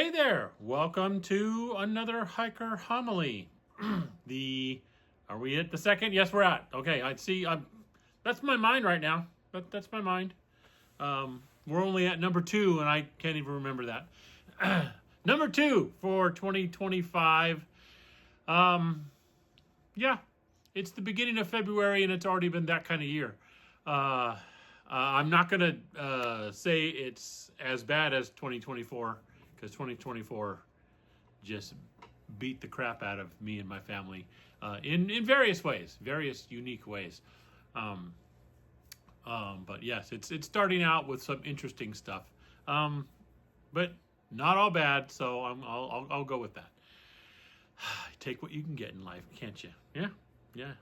Hey there! Welcome to another hiker homily. Are we at the second? Yes, we're at. Okay, I see. That's my mind right now. That's my mind. We're only at number 2, and I can't even remember that. Number 2 for 2025. Yeah, it's the beginning of February, and it's already been that kind of year. I'm not gonna say it's as bad as 2024 because 2024 just beat the crap out of me and my family in various ways, various unique ways. But yes, it's starting out with some interesting stuff, but not all bad. So I'll go with that. Take what you can get in life, can't you? Yeah, yeah.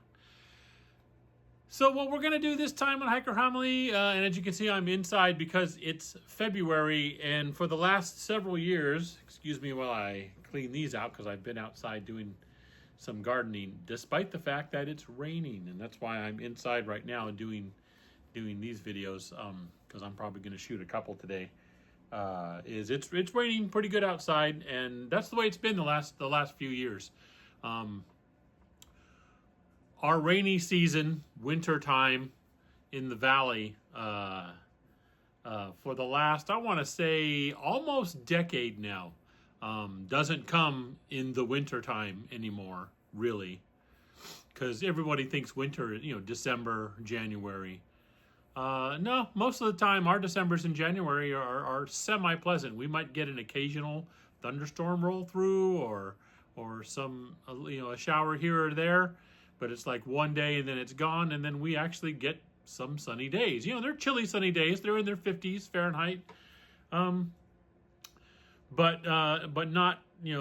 So what we're going to do this time on Hiker Homily, and as you can see, I'm inside because it's February, and for the last several years, excuse me while I clean these out because I've been outside doing some gardening, despite the fact that it's raining, and that's why I'm inside right now doing these videos, because I'm probably going to shoot a couple today. It's raining pretty good outside, and that's the way it's been the last few years. Our rainy season, winter time in the valley, for the last, I want to say, almost decade now, doesn't come in the winter time anymore, really, because everybody thinks winter, December, January. No, most of the time, our Decembers and January are semi-pleasant. We might get an occasional thunderstorm roll through, or some, a shower here or there. But it's like one day and then it's gone, and then we actually get some sunny days. They're chilly sunny days. They're in their 50s Fahrenheit, but not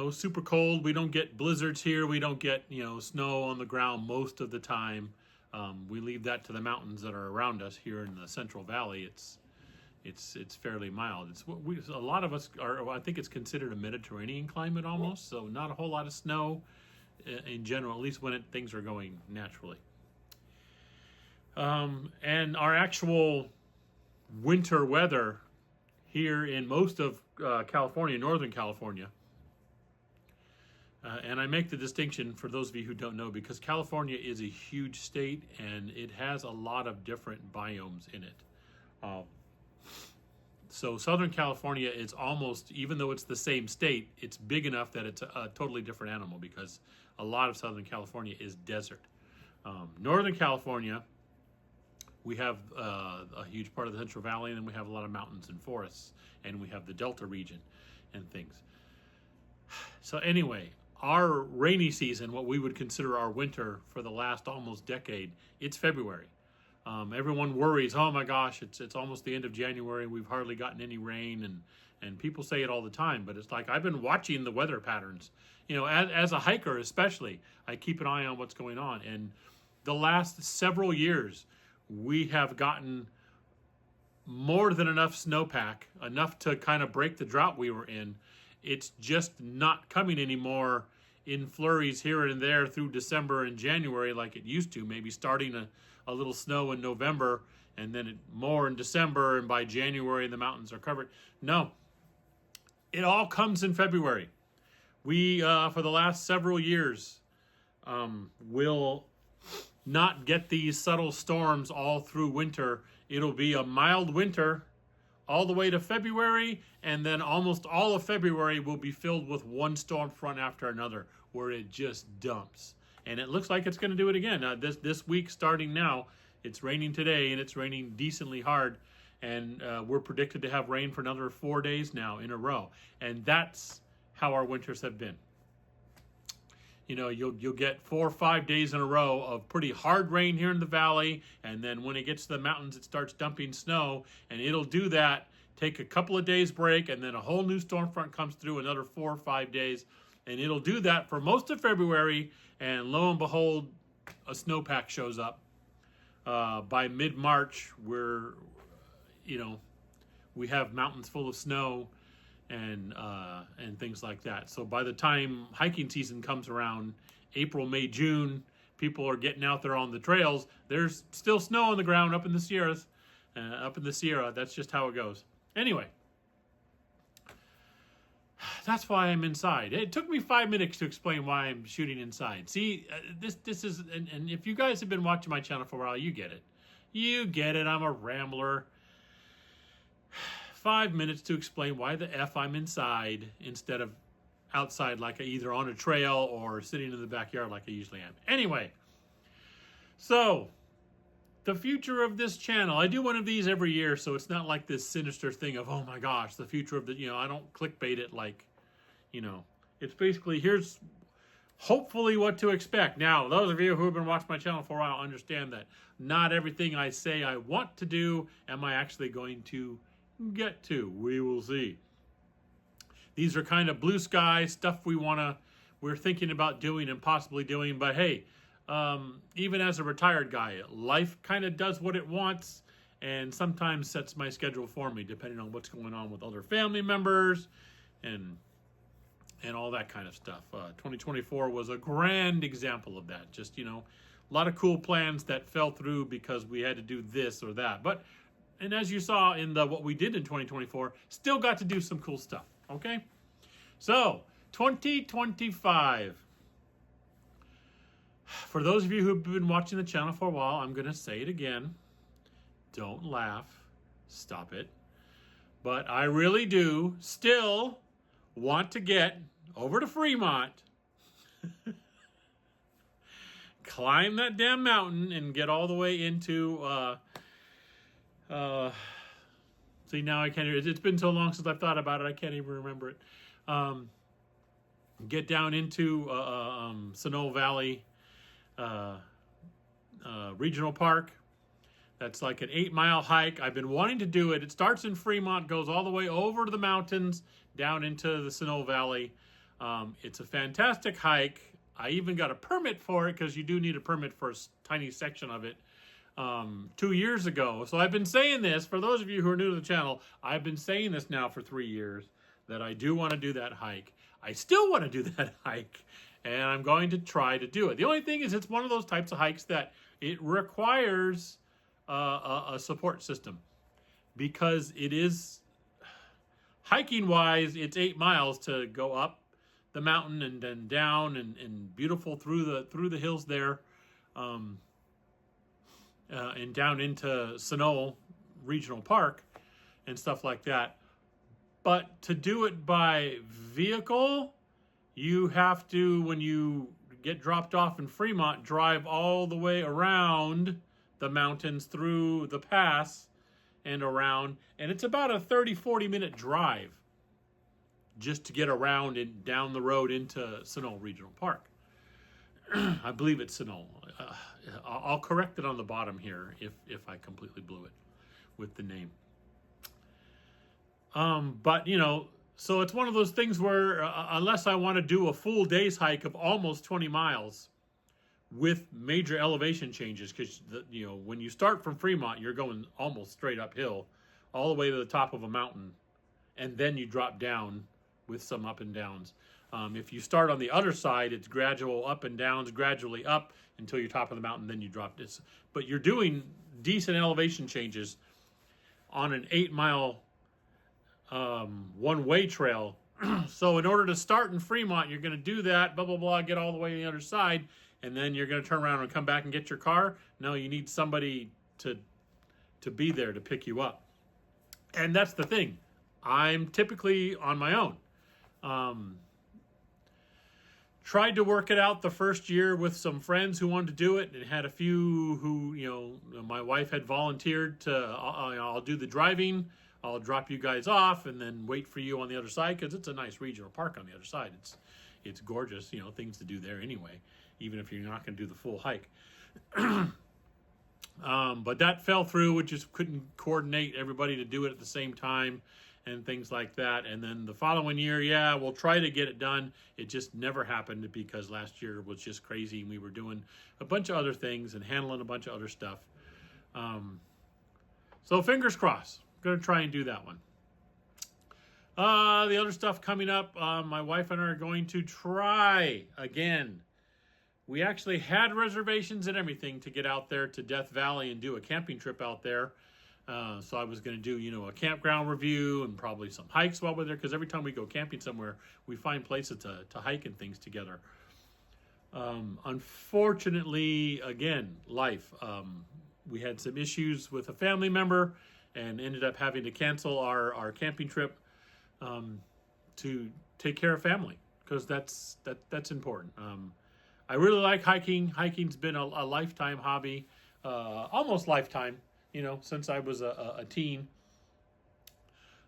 super cold. We don't get blizzards here. We don't get snow on the ground most of the time. We leave that to the mountains that are around us. Here in the Central Valley, it's fairly mild. A lot of us are. I think it's considered a Mediterranean climate almost. So not a whole lot of snow in general, at least when things are going naturally. And our actual winter weather here in most of California, Northern California, and I make the distinction for those of you who don't know, because California is a huge state and it has a lot of different biomes in it. So Southern California is almost, even though it's the same state, it's big enough that it's a totally different animal because a lot of Southern California is desert. Northern California, we have a huge part of the Central Valley, and then we have a lot of mountains and forests, and we have the Delta region and things. So anyway, our rainy season, what we would consider our winter for the last almost decade, it's February. Everyone worries, oh my gosh, it's almost the end of January, we've hardly gotten any rain, and people say it all the time, but it's like I've been watching the weather patterns. As a hiker especially, I keep an eye on what's going on, and the last several years, we have gotten more than enough snowpack, enough to kind of break the drought we were in. It's just not coming anymore in flurries here and there through December and January like it used to, maybe starting a little snow in November and then more in December, and by January the mountains are covered. No, it all comes in February. We, for the last several years, will not get these subtle storms all through winter. It'll be a mild winter all the way to February, and then almost all of February will be filled with one storm front after another where it just dumps. And it looks like it's going to do it again. This week, starting now, it's raining today, and it's raining decently hard. And we're predicted to have rain for another 4 days now in a row. And that's how our winters have been. You'll get 4 or 5 days in a row of pretty hard rain here in the valley, and then when it gets to the mountains, it starts dumping snow, and it'll do that, take a couple of days break, and then a whole new storm front comes through, another 4 or 5 days, and it'll do that for most of February, and lo and behold, a snowpack shows up. By mid-March, we have mountains full of snow, and things like that. So by the time hiking season comes around, April, May, June, people are getting out there on the trails. There's still snow on the ground up in the Sierras. That's just how it goes. Anyway, That's why I'm inside. It took me 5 minutes to explain why I'm shooting inside. See, this is, and if you guys have been watching my channel for a while, you get it. You get it. I'm a rambler. 5 minutes to explain why the F I'm inside instead of outside, like either on a trail or sitting in the backyard like I usually am. Anyway, so the future of this channel, I do one of these every year, so it's not like this sinister thing of, oh my gosh, the future of the, I don't clickbait it like, it's basically, here's hopefully what to expect. Now, those of you who have been watching my channel for a while understand that not everything I say I want to do am I actually going to get to. We will see. These are kind of blue sky stuff we're thinking about doing and possibly doing, but hey, even as a retired guy, life kind of does what it wants and sometimes sets my schedule for me depending on what's going on with other family members and all that kind of stuff. 2024 was a grand example of that. Just, a lot of cool plans that fell through because we had to do this or that. And as you saw in what we did in 2024, still got to do some cool stuff, okay? So, 2025. For those of you who've been watching the channel for a while, I'm going to say it again. Don't laugh. Stop it. But I really do still want to get over to Fremont, climb that damn mountain, and get all the way into, see, now I can't, it's been so long since I've thought about it, I can't even remember it. Get down into Sunol Valley Regional Park. That's like an 8-mile hike. I've been wanting to do it. It starts in Fremont, goes all the way over to the mountains, down into the Sunol Valley. It's a fantastic hike. I even got a permit for it because you do need a permit for a tiny section of it 2 years ago. So I've been saying this, for those of you who are new to the channel, I've been saying this now for 3 years, that I do want to do that hike. I still want to do that hike, and I'm going to try to do it. The only thing is it's one of those types of hikes that it requires a support system because it is, hiking wise, it's 8 miles to go up the mountain and then down and beautiful through the hills there, and down into Sunol Regional Park and stuff like that. But to do it by vehicle, you have to, when you get dropped off in Fremont, drive all the way around the mountains through the pass and around. And it's about a 30-40 minute drive just to get around and down the road into Sunol Regional Park. I believe it's Sunol. I'll correct it on the bottom here if I completely blew it with the name. But, so it's one of those things where unless I want to do a full day's hike of almost 20 miles with major elevation changes, because, when you start from Fremont, you're going almost straight uphill all the way to the top of a mountain, and then you drop down with some up and downs. If you start on the other side, it's gradual up and downs, gradually up until you're top of the mountain, then you drop this. But you're doing decent elevation changes on an 8-mile one-way trail. So in order to start in Fremont, you're going to do that, blah, blah, blah, get all the way to the other side, and then you're going to turn around and come back and get your car. No, you need somebody to be there to pick you up. And that's the thing. I'm typically on my own. Tried to work it out the first year with some friends who wanted to do it, and had a few who, my wife had volunteered to, I'll do the driving, I'll drop you guys off, and then wait for you on the other side, because it's a nice regional park on the other side. It's gorgeous, things to do there anyway, even if you're not going to do the full hike. But that fell through. We just couldn't coordinate everybody to do it at the same time and things like that. And then the following year, yeah, we'll try to get it done. It just never happened because last year was just crazy, and we were doing a bunch of other things and handling a bunch of other stuff. So fingers crossed. Going to try and do that one. The other stuff coming up, my wife and I are going to try again. We actually had reservations and everything to get out there to Death Valley and do a camping trip out there. So I was going to do, a campground review and probably some hikes while we're there, because every time we go camping somewhere, we find places to hike and things together. Unfortunately, again, life. We had some issues with a family member and ended up having to cancel our camping trip to take care of family, because that's important. I really like hiking. Hiking's been a lifetime hobby, almost lifetime, since I was a teen.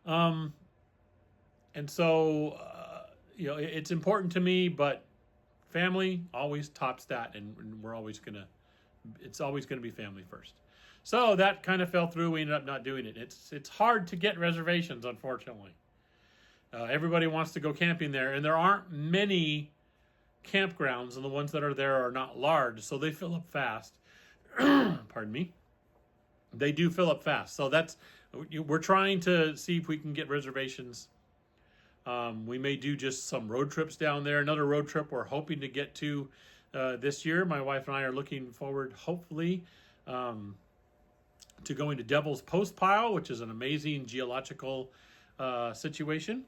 And so, it's important to me, but family always tops that, and it's always gonna be family first. So that kind of fell through. We ended up not doing it. It's hard to get reservations, unfortunately. Everybody wants to go camping there, and there aren't many campgrounds, and the ones that are there are not large, so they fill up fast. Pardon me. They do fill up fast. So we're trying to see if we can get reservations. We may do just some road trips down there. Another road trip we're hoping to get to this year. My wife and I are looking forward, hopefully, to going to Devil's Postpile, which is an amazing geological situation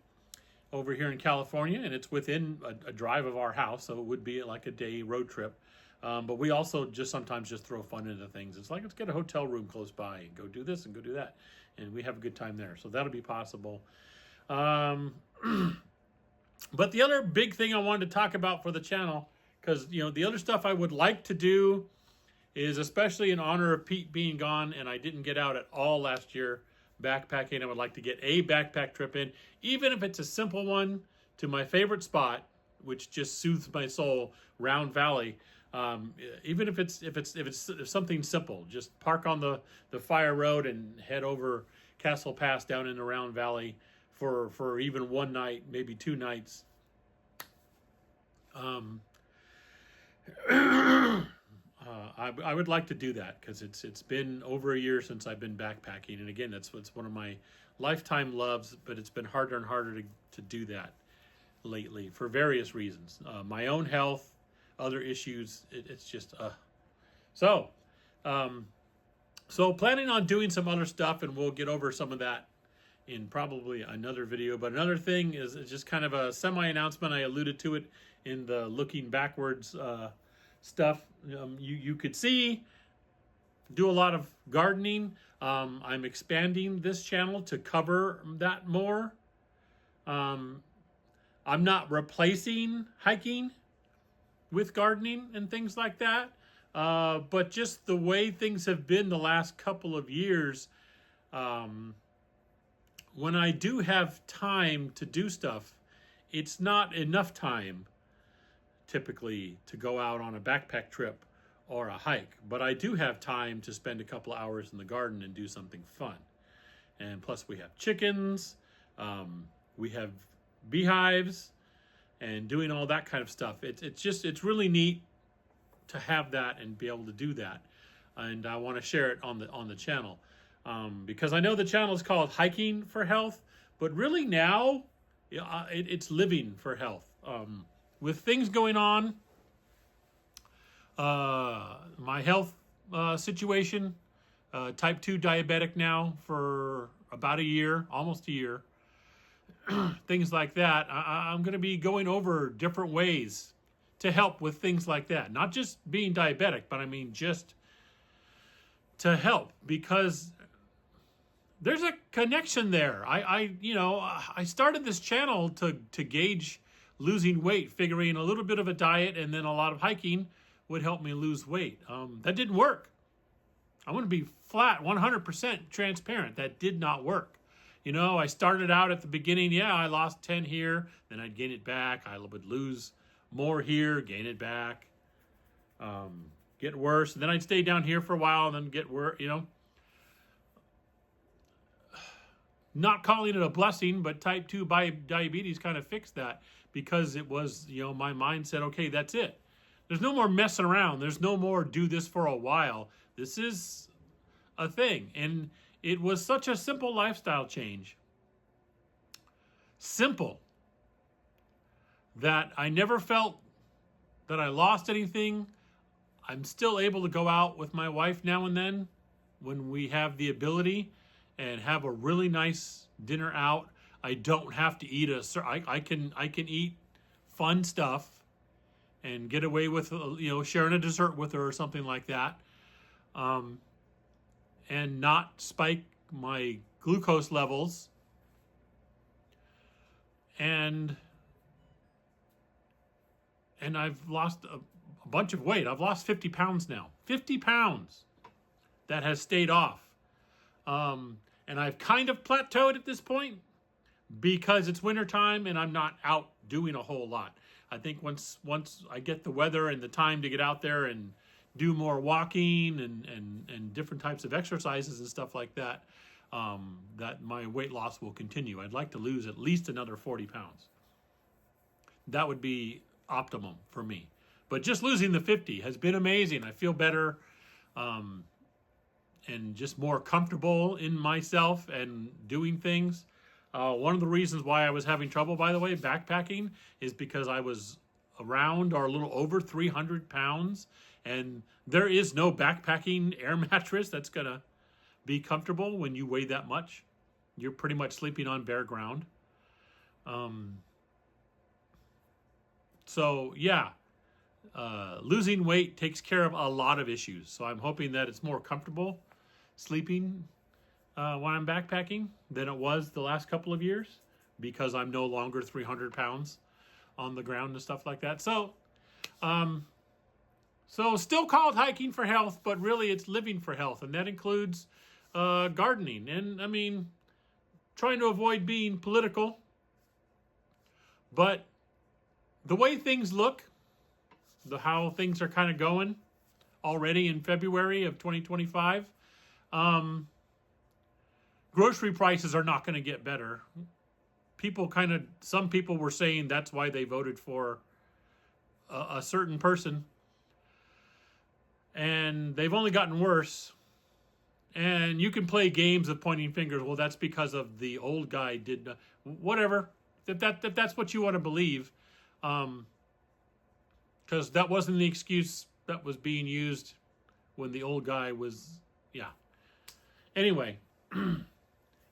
over here in California, and it's within a drive of our house, so it would be like a day road trip. But we also sometimes throw fun into things. It's like, let's get a hotel room close by and go do this and go do that, and we have a good time there. So that'll be possible. But the other big thing I wanted to talk about for the channel, because the other stuff I would like to do is, especially in honor of Pete being gone, and I didn't get out at all last year backpacking. I would like to get a backpack trip in, even if it's a simple one, to my favorite spot, which just soothes my soul, Round Valley. Even if it's something simple, just park on the Fire Road and head over Castle Pass down into Round Valley for even one night, maybe 2 nights. I would like to do that, because it's been over a year since I've been backpacking, and again, it's one of my lifetime loves, but it's been harder and harder to do that lately for various reasons. My own health, other issues. It's just so planning on doing some other stuff, and we'll get over some of that in probably another video. But another thing is just kind of a semi-announcement. I alluded to it in the looking backwards stuff. You could see, do a lot of gardening. I'm expanding this channel to cover that more. I'm not replacing hiking with gardening and things like that, but just the way things have been the last couple of years, when I do have time to do stuff, it's not enough time typically to go out on a backpack trip or a hike, but I do have time to spend a couple hours in the garden and do something fun. And plus we have chickens, we have beehives, and doing all that kind of stuff. It's really neat to have that and be able to do that. And I want to share it on the channel, because I know the channel is called Hiking for Health, but really now it's living for health. With things going on, my health situation, type 2 diabetic now for about a year, almost a year, things like that. I'm going to be going over different ways to help with things like that. Not just being diabetic, but I mean just to help, because there's a connection there. I started this channel to gauge losing weight, figuring a little bit of a diet and then a lot of hiking would help me lose weight. That didn't work. I'm going to be flat, 100% transparent. That did not work. I started out at the beginning, I lost 10 here, then I'd gain it back. I would lose more here, gain it back, get worse. And then I'd stay down here for a while and then get worse, Not calling it a blessing, but type 2 diabetes kind of fixed that, because it was, my mind said, okay, that's it. There's no more messing around. There's no more do this for a while. This is a thing. And it was such a simple lifestyle change. Simple. That I never felt that I lost anything. I'm still able to go out with my wife now and then when we have the ability. and have a really nice dinner out. I don't have to eat I can eat fun stuff and get away with sharing a dessert with her or something like that, and not spike my glucose levels, and I've lost a bunch of weight. I've lost 50 pounds now. 50 pounds that has stayed off. And I've kind of plateaued at this point because it's wintertime and I'm not out doing a whole lot. I think once I get the weather and the time to get out there and do more walking and different types of exercises and stuff like that, that my weight loss will continue. I'd like to lose at least another 40 pounds. That would be optimum for me. But just losing the 50 has been amazing. I feel better, and just more comfortable in myself and doing things. One of the reasons why I was having trouble, by the way, backpacking, is because I was around or a little over 300 pounds, and there is no backpacking air mattress that's going to be comfortable when you weigh that much. You're pretty much sleeping on bare ground. So yeah, losing weight takes care of a lot of issues. So I'm hoping that it's more comfortable sleeping when I'm backpacking than it was the last couple of years, because I'm no longer 300 pounds on the ground and stuff like that. So, still called hiking for health, but really it's living for health. And that includes gardening. And I mean, trying to avoid being political, but the way things look, how things are kind of going already in February of 2025, grocery prices are not going to get better. Some people were saying that's why they voted for a certain person, and they've only gotten worse. And you can play games of pointing fingers. Well, that's because of the old guy did whatever. If that's what you want to believe, because that wasn't the excuse that was being used when the old guy was, yeah. Anyway,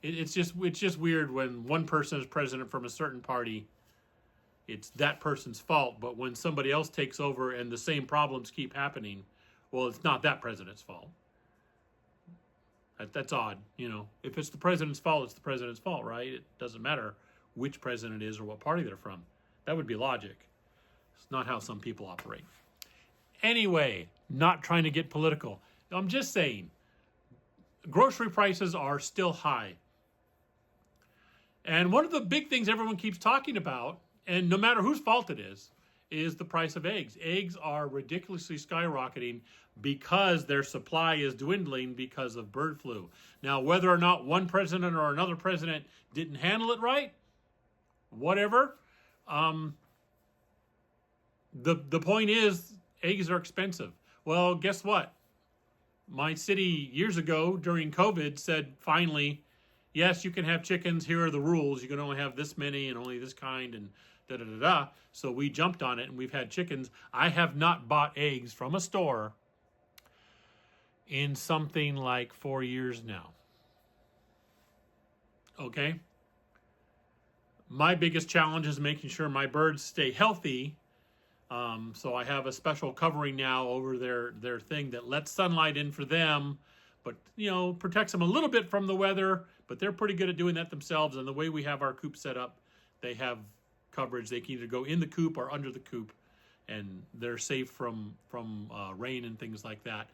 it's just weird when one person is president from a certain party, it's that person's fault. But when somebody else takes over and the same problems keep happening, well, it's not that president's fault. That's odd, If it's the president's fault, it's the president's fault, right? It doesn't matter which president it is or what party they're from. That would be logic. It's not how some people operate. Anyway, not trying to get political. I'm just saying, grocery prices are still high. And one of the big things everyone keeps talking about, and no matter whose fault it is the price of eggs. Eggs are ridiculously skyrocketing because their supply is dwindling because of bird flu. Now, whether or not one president or another president didn't handle it right, whatever, the point is eggs are expensive. Well, guess what? My city years ago during COVID said, finally, yes, you can have chickens. Here are the rules. You can only have this many and only this kind and da-da-da-da. So we jumped on it and we've had chickens. I have not bought eggs from a store in something like 4 years now. Okay? My biggest challenge is making sure my birds stay healthy. So I have a special covering now over their thing that lets sunlight in for them, but protects them a little bit from the weather. But they're pretty good at doing that themselves. And the way we have our coop set up, they have coverage. They can either go in the coop or under the coop, and they're safe from rain and things like that.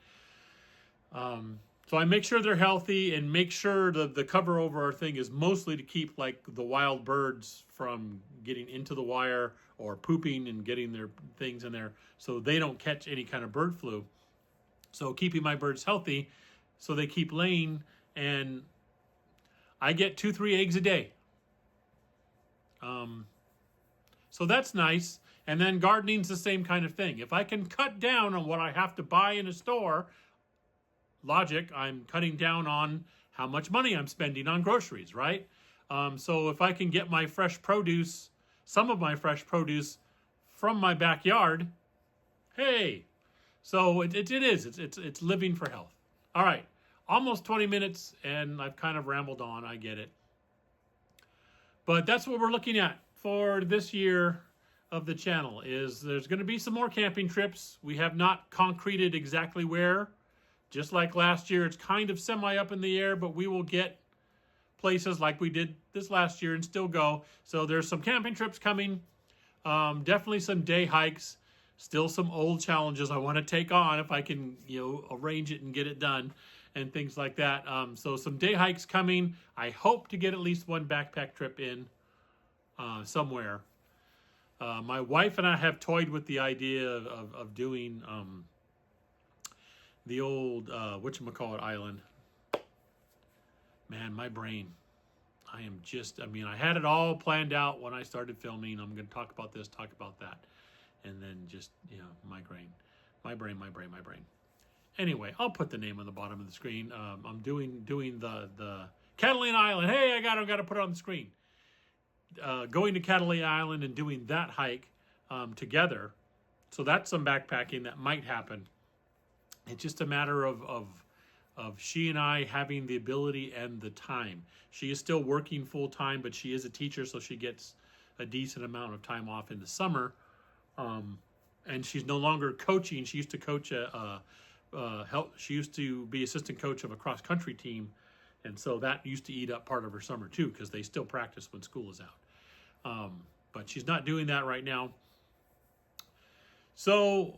So I make sure they're healthy and make sure the cover over our thing is mostly to keep like the wild birds from getting into the wire or pooping and getting their things in there so they don't catch any kind of bird flu. So keeping my birds healthy so they keep laying, and I get 2-3 eggs a day. So that's nice. And then gardening's the same kind of thing. If I can cut down on what I have to buy in a store, logic, I'm cutting down on how much money I'm spending on groceries, right? So if I can get my fresh produce, some of my fresh produce from my backyard, hey. So it is. It's living for health. All right. almost 20 minutes, and I've kind of rambled on. I get it. But that's what we're looking at for this year of the channel. Is there's going to be some more camping trips. We have not concreted exactly where. Just like last year, it's kind of semi up in the air, but we will get places like we did this last year and still go. So there's some camping trips coming. Definitely some day hikes. Still some old challenges I want to take on if I can, arrange it and get it done and things like that. So some day hikes coming. I hope to get at least one backpack trip in somewhere. My wife and I have toyed with the idea of doing the old whatchamacallit island. Man, my brain. I had it all planned out when I started filming. I'm going to talk about this, talk about that. And then just, migraine. My brain. Anyway, I'll put the name on the bottom of the screen. I'm doing the Catalina Island. Hey, I got to put it on the screen. Going to Catalina Island and doing that hike together. So that's some backpacking that might happen. It's just a matter of she and I having the ability and the time. She is still working full time, but she is a teacher, so she gets a decent amount of time off in the summer. And she's no longer coaching. She used to coach she used to be assistant coach of a cross country team, and so that used to eat up part of her summer too, because they still practice when school is out. But she's not doing that right now. So,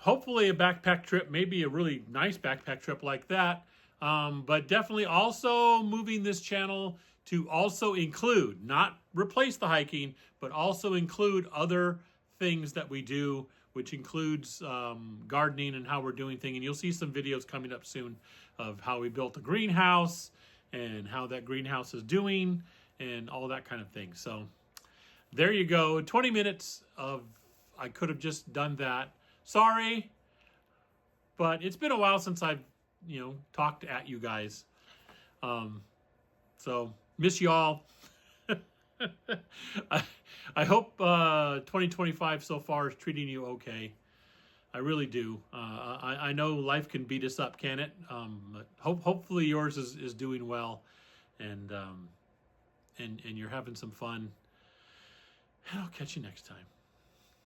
hopefully a backpack trip, maybe a really nice backpack trip like that. But definitely also moving this channel to also include, not replace the hiking, but also include other things that we do, which includes gardening and how we're doing things. And you'll see some videos coming up soon of how we built a greenhouse and how that greenhouse is doing and all that kind of thing. So there you go. 20 minutes of, I could have just done that. Sorry, but it's been a while since I've, talked at you guys. So miss y'all. I hope 2025 so far is treating you okay. I really do. I know life can beat us up, can it? But hopefully yours is doing well, and you're having some fun. And I'll catch you next time.